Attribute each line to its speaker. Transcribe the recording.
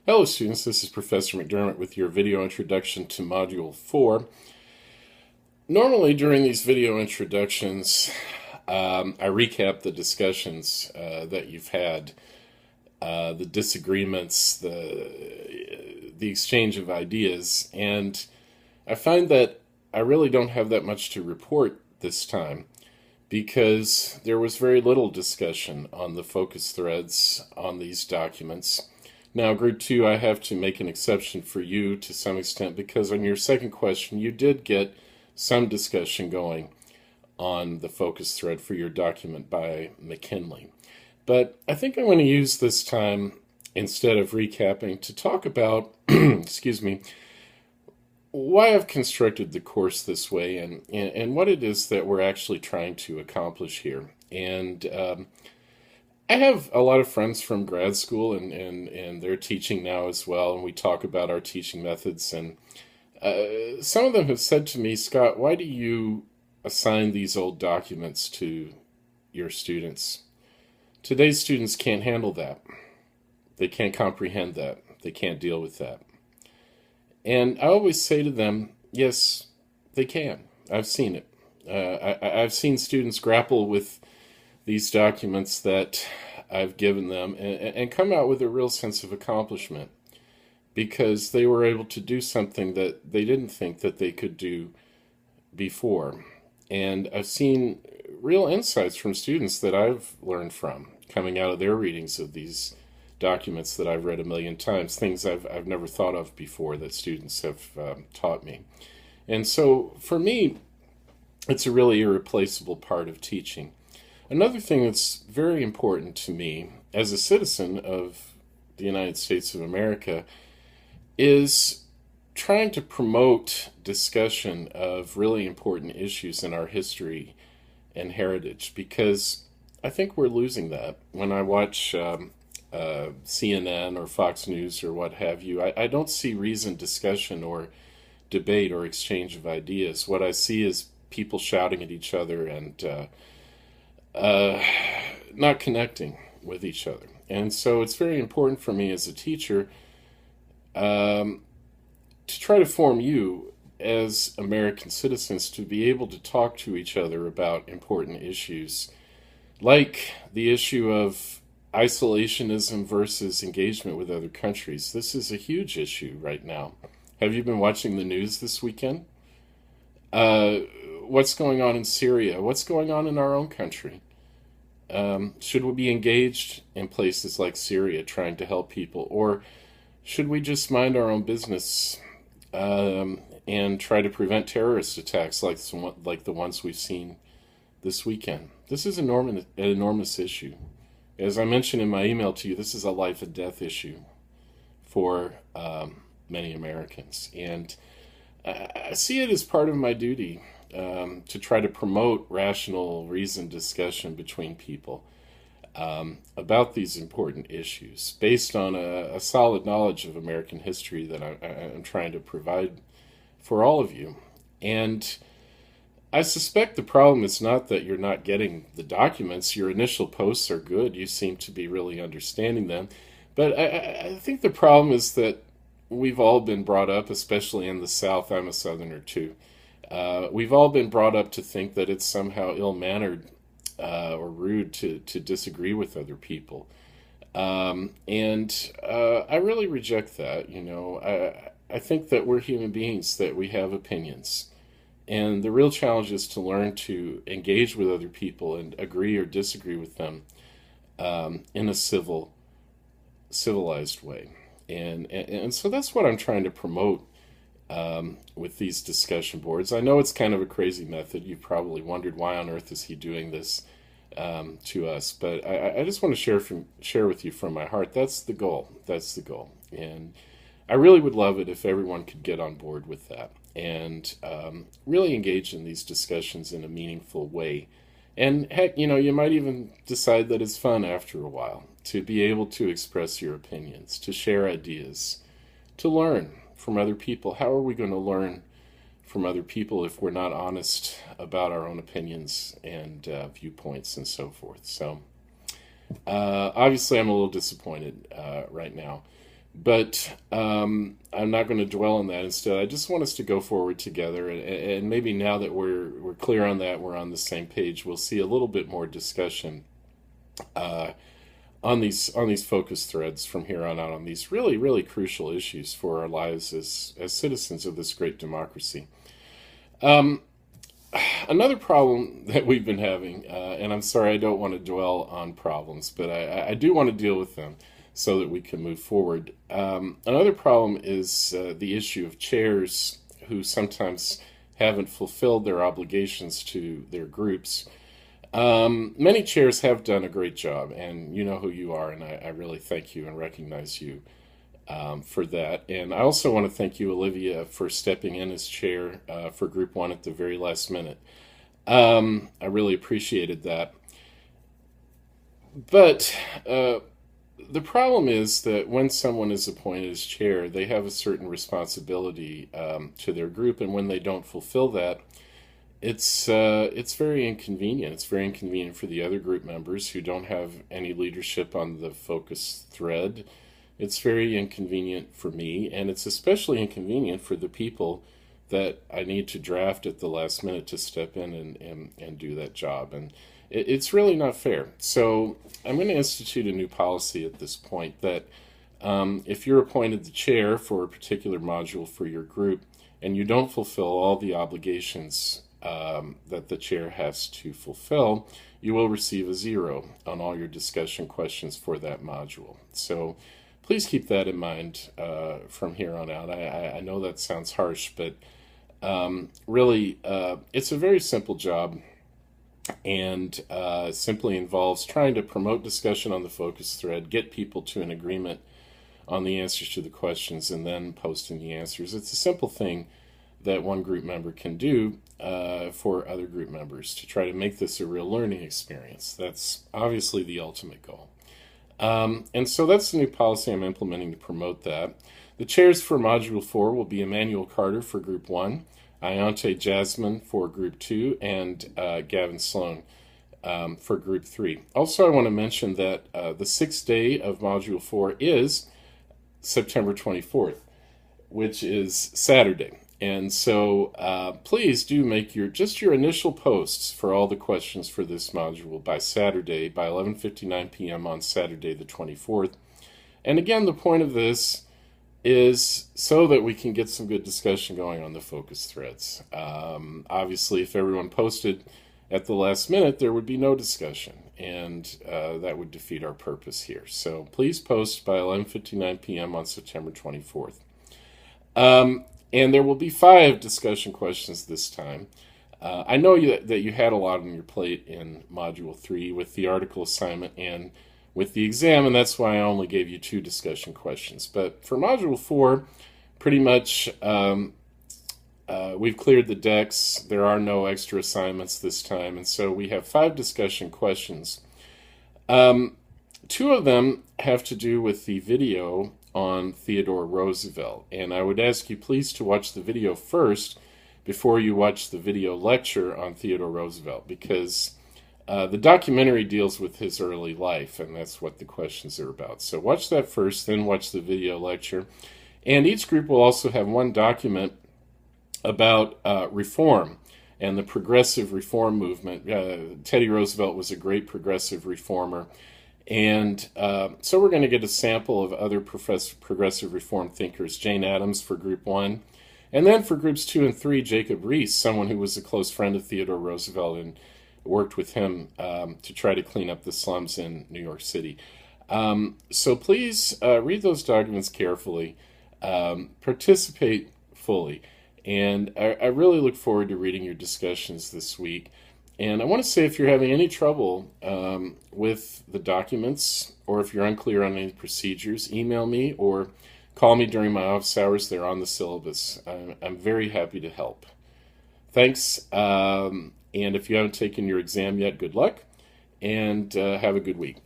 Speaker 1: Hello students, this is Professor McDermott with your video introduction to Module 4. Normally during these video introductions, I recap the discussions that you've had, the disagreements, the exchange of ideas, and I find that I really don't have that much to report this time because there was very little discussion on the focus threads on these documents. Now, Group 2, I have to make an exception for you to some extent because on your second question, you did get some discussion going on the focus thread for your document by McKinley. But I think I'm going to use this time, instead of recapping, to talk about, excuse me, why I've constructed the course this way and what it is that we're actually trying to accomplish here. And I have a lot of friends from grad school and they're teaching now as well, and we talk about our teaching methods. And some of them have said to me, Scott, why do you assign these old documents to your students? Today's students can't handle that. They can't comprehend that. They can't deal with that. And I always say to them, yes, they can. I've seen it. I've seen students grapple with these documents that I've given them and come out with a real sense of accomplishment because they were able to do something that they didn't think that they could do before. And I've seen real insights from students that I've learned from coming out of their readings of these documents that I've read a million times, things I've never thought of before that students have taught me. And so for me, it's a really irreplaceable part of teaching. Another thing that's very important to me as a citizen of the United States of America is trying to promote discussion of really important issues in our history and heritage, because I think we're losing that. When I watch CNN or Fox News or what have you, I don't see reasoned discussion or debate or exchange of ideas. What I see is people shouting at each other and not connecting with each other. And so it's very important for me as a teacher to try to form you as American citizens to be able to talk to each other about important issues, like the issue of isolationism versus engagement with other countries. This is a huge issue right now. Have you been watching the news this weekend? What's going on in Syria? What's going on in our own country? Should we be engaged in places like Syria trying to help people? Or should we just mind our own business and try to prevent terrorist attacks like the ones we've seen this weekend? This is an enormous issue. As I mentioned in my email to you, this is a life and death issue for many Americans. And I see it as part of my duty to try to promote rational, reasoned discussion between people about these important issues based on a solid knowledge of American history that I'm trying to provide for all of you. And I suspect the problem is not that you're not getting the documents. Your initial posts are good. You seem to be really understanding them. But I think the problem is that we've all been brought up, especially in the South. I'm a Southerner too. We've all been brought up to think that it's somehow ill-mannered or rude to disagree with other people. And I really reject that. I think that we're human beings, that we have opinions. And the real challenge is to learn to engage with other people and agree or disagree with them in a civilized way. And so that's what I'm trying to promote with these discussion boards. I know it's kind of a crazy method. You've probably wondered why on earth is he doing this to us. But I just want to share with you from my heart. That's the goal. That's the goal. And I really would love it if everyone could get on board with that and really engage in these discussions in a meaningful way. And heck, you might even decide that it's fun after a while to be able to express your opinions, to share ideas, to learn from other people. How are we going to learn from other people if we're not honest about our own opinions and viewpoints and so forth? So obviously I'm a little disappointed right now. But I'm not going to dwell on that. Instead, I just want us to go forward together, and maybe now that we're clear on that, we're on the same page. We'll see a little bit more discussion on these focus threads from here on out on these really crucial issues for our lives as citizens of this great democracy. Another problem that we've been having, and I'm sorry I don't want to dwell on problems, but I do want to deal with them so that we can move forward. Another problem is the issue of chairs who sometimes haven't fulfilled their obligations to their groups. Many chairs have done a great job, and you know who you are, and I really thank you and recognize you for that. And I also want to thank you, Olivia, for stepping in as chair for Group 1 at the very last minute. I really appreciated that. But the problem is that when someone is appointed as chair, they have a certain responsibility to their group, and when they don't fulfill that, it's very inconvenient. It's very inconvenient for the other group members who don't have any leadership on the focus thread. It's very inconvenient for me, and it's especially inconvenient for the people that I need to draft at the last minute to step in and do that job. And it's really not fair. So I'm going to institute a new policy at this point that if you're appointed the chair for a particular module for your group and you don't fulfill all the obligations that the chair has to fulfill, you will receive a 0 on all your discussion questions for that module. So please keep that in mind from here on out. I know that sounds harsh, but really it's a very simple job, and simply involves trying to promote discussion on the focus thread, get people to an agreement on the answers to the questions, and then posting the answers. It's a simple thing that one group member can do for other group members to try to make this a real learning experience. That's obviously the ultimate goal. And so that's the new policy I'm implementing to promote that. The chairs for Module 4 will be Emmanuel Carter for Group 1, Ayante Jasmine for Group 2, and Gavin Sloan for Group 3. Also, I want to mention that the 6th day of Module 4 is September 24th, which is Saturday. And so please do make your initial posts for all the questions for this module by Saturday, by 11:59 p.m. on Saturday the 24th. And again, the point of this is so that we can get some good discussion going on the focus threads. Obviously, if everyone posted at the last minute, there would be no discussion, and that would defeat our purpose here. So please post by 11:59 p.m. on September 24th. And there will be 5 discussion questions this time. I know that you had a lot on your plate in Module 3 with the article assignment and with the exam, and that's why I only gave you 2 discussion questions. But for Module 4, pretty much we've cleared the decks. There are no extra assignments this time, and so we have 5 discussion questions. 2 of them have to do with the video on Theodore Roosevelt, and I would ask you please to watch the video first before you watch the video lecture on Theodore Roosevelt, because the documentary deals with his early life, and that's what the questions are about. So watch that first, then watch the video lecture. And each group will also have 1 document about reform and the progressive reform movement. Teddy Roosevelt was a great progressive reformer. And so we're going to get a sample of other progressive reform thinkers. Jane Addams for Group 1. And then for Groups 2 and 3, Jacob Riis, someone who was a close friend of Theodore Roosevelt and worked with him to try to clean up the slums in New York City. So please read those documents carefully, participate fully. And I really look forward to reading your discussions this week. And I want to say, if you're having any trouble with the documents, or if you're unclear on any procedures, email me or call me during my office hours. They're on the syllabus. I'm very happy to help. Thanks. And if you haven't taken your exam yet, good luck, and have a good week.